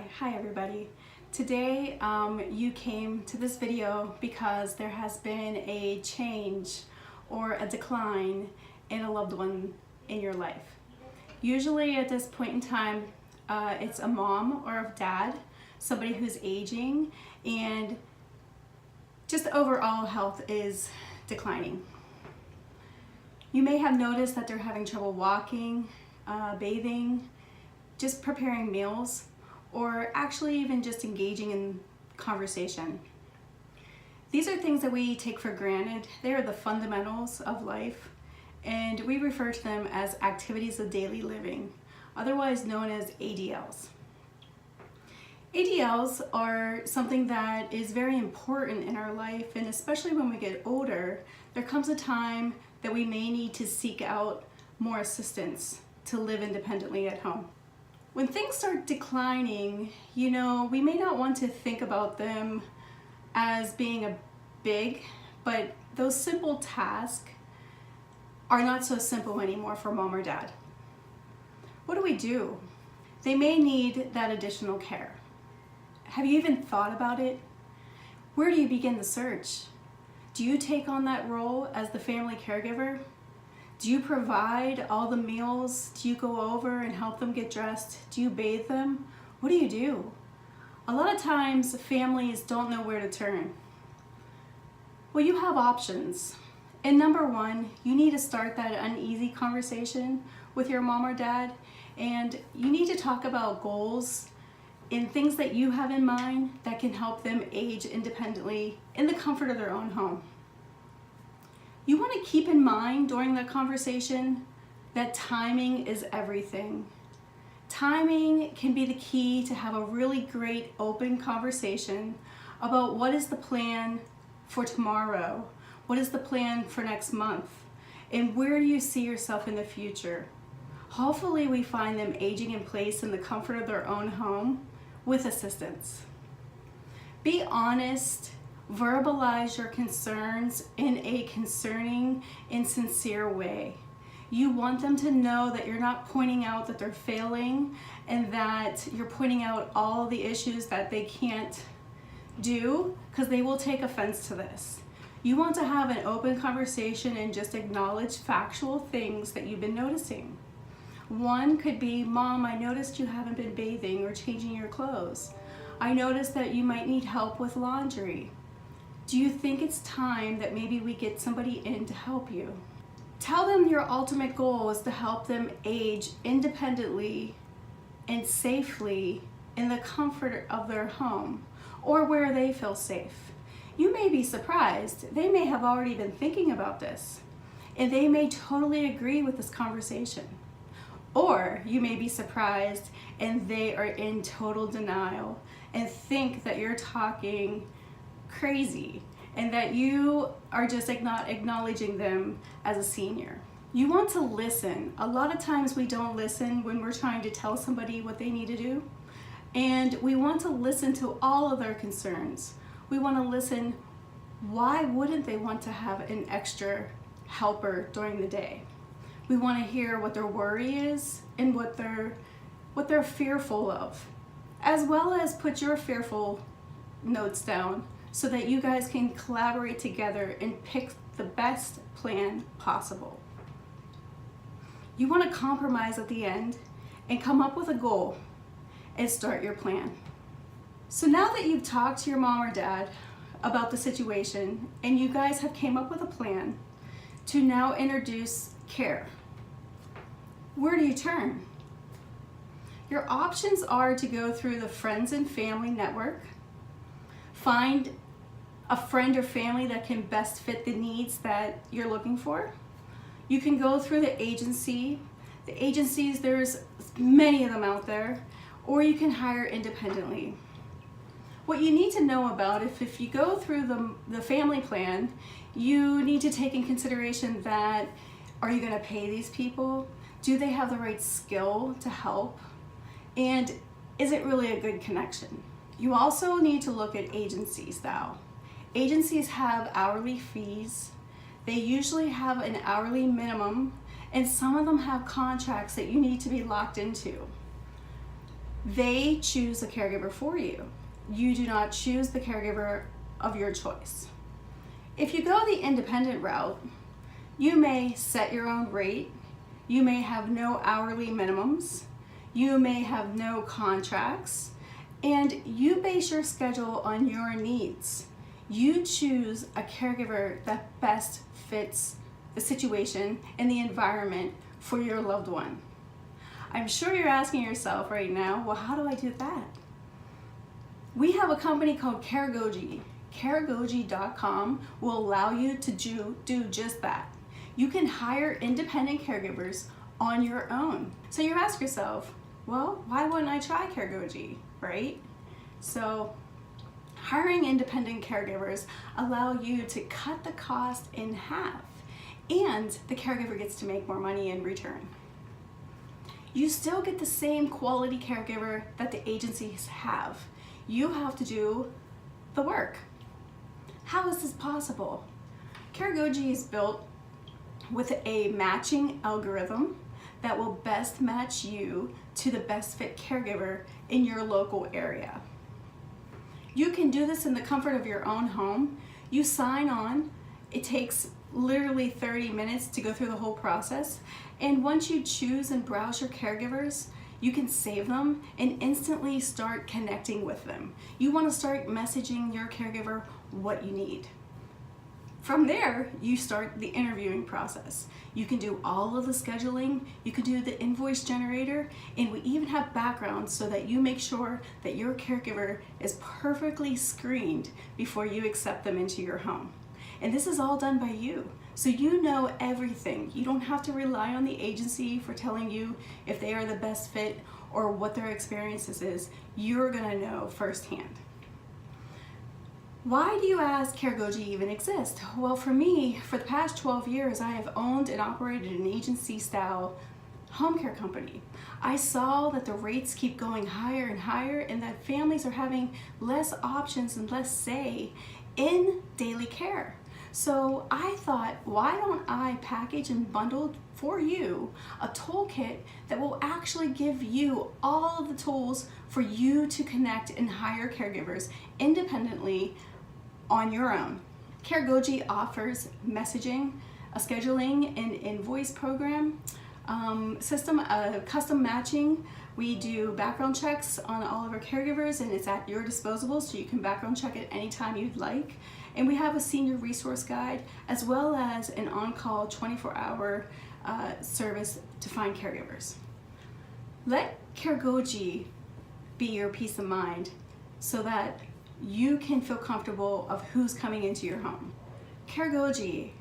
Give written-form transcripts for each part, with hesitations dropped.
Hi everybody. Today you came to this video because there has been a change or a decline in a loved one in your life. Usually at this point in time it's a mom or a dad, somebody who's aging, and just overall health is declining. You may have noticed that they're having trouble walking, bathing, just preparing meals, or actually even just engaging in conversation. These are things that we take for granted. They are the fundamentals of life, and we refer to them as activities of daily living, otherwise known as ADLs. ADLs are something that is very important in our life, and especially when we get older, there comes a time that we may need to seek out more assistance to live independently at home. When things start declining, we may not want to think about them as being a big, but those simple tasks are not so simple anymore for mom or dad. What do? They may need that additional care. Have you even thought about it? Where do you begin the search? Do you take on that role as the family caregiver? Do you provide all the meals? Do you go over and help them get dressed? Do you bathe them? What do you do? A lot of times families don't know where to turn. Well, you have options. And number one, you need to start that uneasy conversation with your mom or dad, and you need to talk about goals and things that you have in mind that can help them age independently in the comfort of their own home. You want to keep in mind during the conversation that timing is everything. Timing can be the key to have a really great open conversation about what is the plan for tomorrow, what is the plan for next month, and where do you see yourself in the future. Hopefully we find them aging in place in the comfort of their own home with assistance. Be honest. Verbalize your concerns in a concerning and sincere way. You want them to know that you're not pointing out that they're failing and that you're pointing out all the issues that they can't do, because they will take offense to this. You want to have an open conversation and just acknowledge factual things that you've been noticing. One could be, Mom, I noticed you haven't been bathing or changing your clothes. I noticed that you might need help with laundry. Do you think it's time that maybe we get somebody in to help you? Tell them your ultimate goal is to help them age independently and safely in the comfort of their home or where they feel safe. You may be surprised. They may have already been thinking about this, and they may totally agree with this conversation. Or you may be surprised and they are in total denial and think that you're talking crazy and that you are just not acknowledging them as a senior. You want to listen. A lot of times we don't listen when we're trying to tell somebody what they need to do, and we want to listen to all of their concerns. We want to listen, why wouldn't they want to have an extra helper during the day? We want to hear what their worry is and what they're fearful of, as well as put your fearful notes down so that you guys can collaborate together and pick the best plan possible. You want to compromise at the end and come up with a goal and start your plan. So now that you've talked to your mom or dad about the situation and you guys have came up with a plan to now introduce care, where do you turn? Your options are to go through the friends and family network, find a friend or family that can best fit the needs that you're looking for. You can go through the agency. The agencies, there's many of them out there, or you can hire independently. What you need to know about, if you go through the family plan, you need to take in consideration that, are you going to pay these people? Do they have the right skill to help? And is it really a good connection? You also need to look at agencies now. Agencies have hourly fees. They usually have an hourly minimum, and some of them have contracts that you need to be locked into. They choose a caregiver for you. You do not choose the caregiver of your choice. If you go the independent route, you may set your own rate, you may have no hourly minimums, you may have no contracts, and you base your schedule on your needs. You choose a caregiver that best fits the situation and the environment for your loved one. I'm sure you're asking yourself right now, well, how do I do that? We have a company called Caregogi. Caregogi.com will allow you to do just that. You can hire independent caregivers on your own. So you ask yourself, well, why wouldn't I try Caregogi, right? So hiring independent caregivers allow you to cut the cost in half, and the caregiver gets to make more money in return. You still get the same quality caregiver that the agencies have. You have to do the work. How is this possible? Caregogi is built with a matching algorithm that will best match you to the best fit caregiver in your local area. You can do this in the comfort of your own home. You sign on. It takes literally 30 minutes to go through the whole process. And once you choose and browse your caregivers, you can save them and instantly start connecting with them. You want to start messaging your caregiver what you need. From there, you start the interviewing process. You can do all of the scheduling, you can do the invoice generator, and we even have backgrounds so that you make sure that your caregiver is perfectly screened before you accept them into your home. And this is all done by you. So you know everything. You don't have to rely on the agency for telling you if they are the best fit or what their experiences is. You're gonna know firsthand. Why do you ask Caregogi even exist? Well, for me, for the past 12 years, I have owned and operated an agency-style home care company. I saw that the rates keep going higher and higher and that families are having less options and less say in daily care. So I thought, why don't I package and bundle for you a toolkit that will actually give you all of the tools for you to connect and hire caregivers independently on your own. Caregogi offers messaging, a scheduling and invoice program, system of custom matching. We do background checks on all of our caregivers and it's at your disposal, so you can background check it anytime you'd like. And we have a senior resource guide as well as an on-call 24-hour service to find caregivers. Let Caregogi be your peace of mind so that you can feel comfortable of who's coming into your home. Caregogi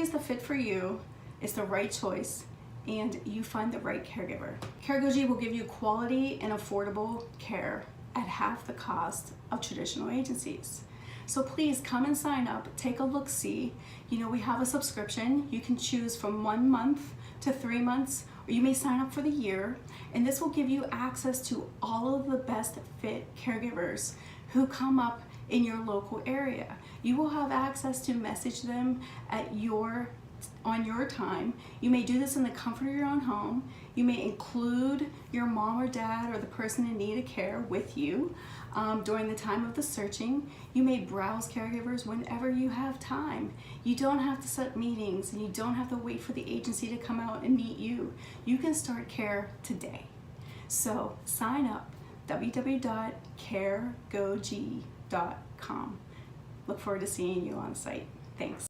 is the fit for you, it's the right choice, and you find the right caregiver. Caregogi will give you quality and affordable care at half the cost of traditional agencies. So please come and sign up, take a look-see. You know, we have a subscription. You can choose from 1 month to 3 months, or you may sign up for the year, and this will give you access to all of the best fit caregivers who come up in your local area. You will have access to message them on your time. You may do this in the comfort of your own home. You may include your mom or dad or the person in need of care with you during the time of the searching. You may browse caregivers whenever you have time. You don't have to set meetings and you don't have to wait for the agency to come out and meet you. You can start care today. So sign up, www.caregogi.com. Look forward to seeing you on site. Thanks.